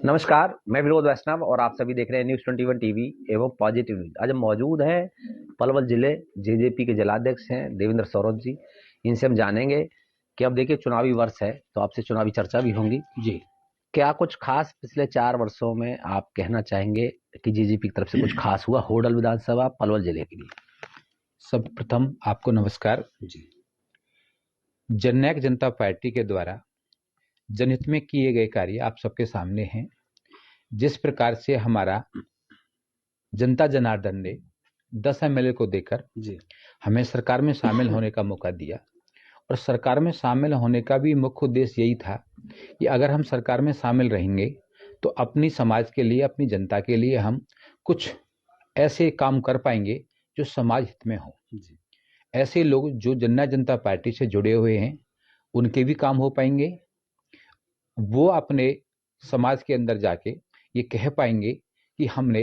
नमस्कार, मैं विनोद वैष्णव और आप सभी देख रहे हैं न्यूज़ 21 टीवी एवं पॉजिटिव न्यूज़। आज हम मौजूद हैं पलवल जिले जेजेपी के जिलाध्यक्ष हैं देवेंद्र सौरभ जी। इनसे हम जानेंगे कि अब देखिए चुनावी वर्ष है तो आपसे चुनावी चर्चा भी होंगी। जी। क्या कुछ खास पिछले 4 वर्षों में आप कहना चाहेंगे कि जेजेपी की तरफ से कुछ खास हुआ होडल विधानसभा पलवल जिले के लिए? सर्वप्रथम आपको नमस्कार। जी। जननायक जनता पार्टी के द्वारा जनहित में किए गए कार्य आप सबके सामने हैं। जिस प्रकार से हमारा जनता जनार्दन ने 10 एमएलए को देकर जी। हमें सरकार में शामिल होने का मौका दिया और सरकार में शामिल होने का भी मुख्य उद्देश्य यही था कि अगर हम सरकार में शामिल रहेंगे तो अपनी समाज के लिए, अपनी जनता के लिए हम कुछ ऐसे काम कर पाएंगे जो समाज हित में हो। जी। ऐसे लोग जो जननायक जनता पार्टी से जुड़े हुए हैं उनके भी काम हो पाएंगे। वो अपने समाज के अंदर जाके ये कह पाएंगे कि हमने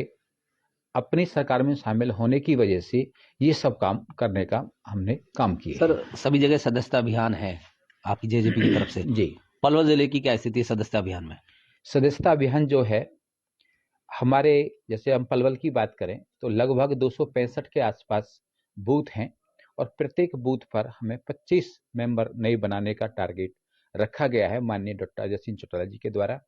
अपनी सरकार में शामिल होने की वजह से ये सब काम करने का हमने काम किए सर, हैं। सभी जगह सदस्यता अभियान है आपकी जेजेपी की तरफ से। जी। पलवल जिले की क्या स्थिति है सदस्यता अभियान में? सदस्यता अभियान जो है हमारे, जैसे हम पलवल की बात करें तो लगभग 265 के आसपास बूथ हैं और प्रत्येक बूथ पर हमें 25 मेंबर नए बनाने का टारगेट रखा गया है माननीय डॉक्टर अजय सिंह चौटाला जी के द्वारा।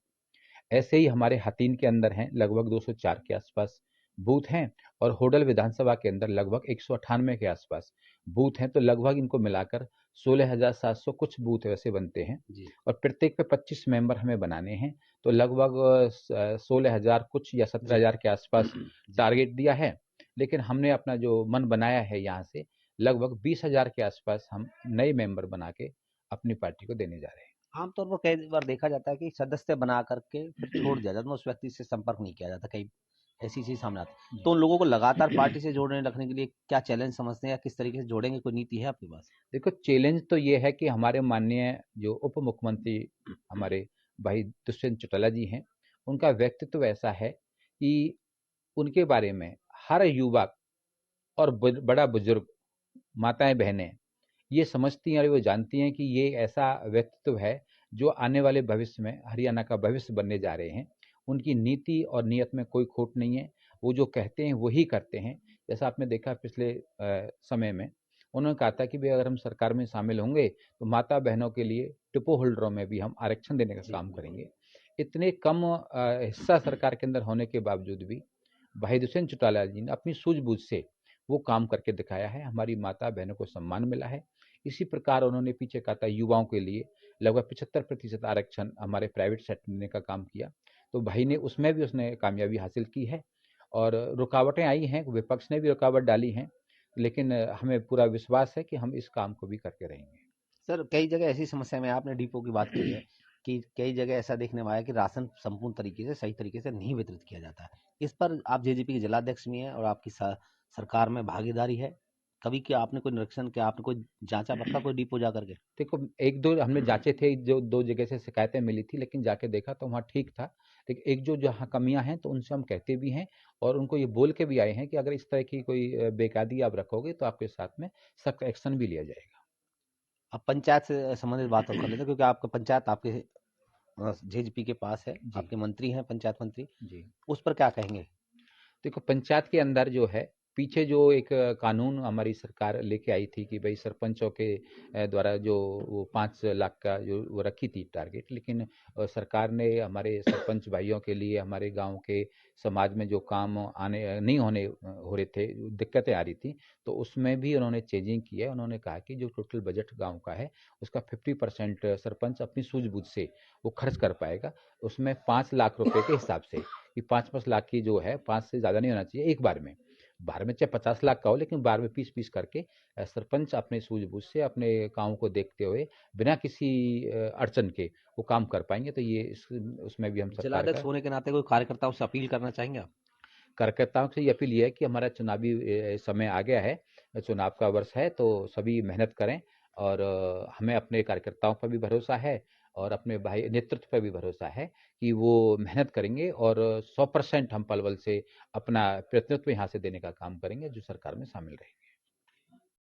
ऐसे ही हमारे हथीन के अंदर हैं लगभग 204 के आसपास बूथ हैं और होडल विधानसभा के अंदर लगभग 198 के आसपास बूथ हैं। तो लगभग इनको मिलाकर 16,700 कुछ बूथ वैसे बनते हैं जी। और प्रत्येक पे 25 मेंबर हमें बनाने हैं। तो लगभग 16,000 कुछ या 17,000 के आसपास टारगेट दिया है। लेकिन हमने अपना जो मन बनाया है यहाँ से लगभग 20,000 के आसपास हम नए मेंबर बना के अपनी पार्टी को देने जा रहे हैं। आमतौर पर कई बार देखा जाता है कि सदस्य बना करके फिर छोड़ दिया जाता है, उस व्यक्ति से संपर्क नहीं किया जाता, कई ऐसी चीज सामने आती है। तो उन लोगों को लगातार पार्टी से जोड़ने रखने के लिए क्या चैलेंज समझते हैं या किस तरीके से जोड़ेंगे, कोई नीति है आपके पास? देखो, चैलेंज तो ये है कि हमारे माननीय जो उप मुख्यमंत्री हमारे भाई दुष्यंत चौटाला जी हैं, उनका व्यक्तित्व ऐसा है कि उनके बारे में हर युवा और बड़ा बुजुर्ग, माताएं बहनें ये समझती हैं और वो जानती हैं कि ये ऐसा व्यक्तित्व है जो आने वाले भविष्य में हरियाणा का भविष्य बनने जा रहे हैं। उनकी नीति और नियत में कोई खोट नहीं है। वो जो कहते हैं वही करते हैं। जैसा आपने देखा पिछले समय में उन्होंने कहा था कि भाई अगर हम सरकार में शामिल होंगे तो माता बहनों के लिए डिपो होल्डरों में भी हम आरक्षण देने का काम करेंगे। इतने कम हिस्सा सरकार के अंदर होने के बावजूद भी भाई दुष्यंत चौटाला जी ने अपनी सूझबूझ से वो काम करके दिखाया है। हमारी माता बहनों को सम्मान मिला है। इसी प्रकार उन्होंने पीछे कहा था युवाओं के लिए लगभग 75% आरक्षण हमारे प्राइवेट सेक्टर ने का काम किया। तो भाई ने उसमें भी उसने कामयाबी हासिल की है और रुकावटें आई हैं, विपक्ष ने भी रुकावट डाली हैं, लेकिन हमें पूरा विश्वास है कि हम इस काम को भी करके रहेंगे। सर, कई जगह ऐसी समस्या में आपने डिपो की बात की है कि कई जगह ऐसा देखने में आया कि राशन संपूर्ण तरीके से सही तरीके से नहीं वितरित किया जाता है। इस पर आप जेजेपी के जिलाध्यक्ष भी हैं और आपकी सरकार में भागीदारी है। कभी क्या आपने कोई निरीक्षण किया, आपने कोई जांचा परखा कोई डिपो जा करके? देखो, एक दो हमने जांचे थे, जो दो जगह से शिकायतें मिली थी, लेकिन जाके देखा तो वहाँ ठीक था। लेकिन एक जो जहाँ कमियां हैं तो उनसे हम कहते भी हैं और उनको ये बोल के भी आए हैं कि अगर इस तरह की कोई बेकायदगी आप रखोगे तो आपके साथ में सख्त एक्शन भी लिया जाएगा। अब पंचायत से संबंधित बात और कर लेते हैं, क्योंकि आपका पंचायत आपके जेजेपी के पास है, जी। आपके मंत्री हैं पंचायत मंत्री, जी। उस पर क्या कहेंगे? देखो, पंचायत के अंदर जो है पीछे जो एक कानून हमारी सरकार लेके आई थी कि भाई सरपंचों के द्वारा जो वो 5 लाख का जो वो रखी थी टारगेट, लेकिन सरकार ने हमारे सरपंच भाइयों के लिए हमारे गांव के समाज में जो काम आने नहीं होने हो रहे थे, दिक्कतें आ रही थी, तो उसमें भी उन्होंने चेंजिंग की है। उन्होंने कहा कि जो टोटल बजट गाँव का है उसका 50% सरपंच अपनी सूझबूझ से वो खर्च कर पाएगा। उसमें 5 लाख रुपए के हिसाब से कि 5-5 लाख की जो है, 5 से ज़्यादा नहीं होना चाहिए एक बार में। बार में चाहे 50 लाख का हो, लेकिन बार में पीस-पीस करके सरपंच अपने सूझबूझ से अपने गाँव को देखते हुए बिना किसी अड़चन के वो काम कर पाएँगे। तो ये उसमें भी हम सरकार जिलाध्यक्ष का होने के नाते कोई कार्यकर्ताओं से अपील करना चाहेंगे आप? कार्यकर्ताओं से ये अपील ये है कि हमारा चुनावी समय आ गया है, चुनाव का वर्ष है, तो सभी मेहनत करें और हमें अपने कार्यकर्ताओं पर भी भरोसा है और अपने भाई नेतृत्व पर भी भरोसा है कि वो मेहनत करेंगे और 100% हम पलवल से अपना प्रतिनिधित्व यहाँ से देने का काम करेंगे जो सरकार में शामिल रहेंगे।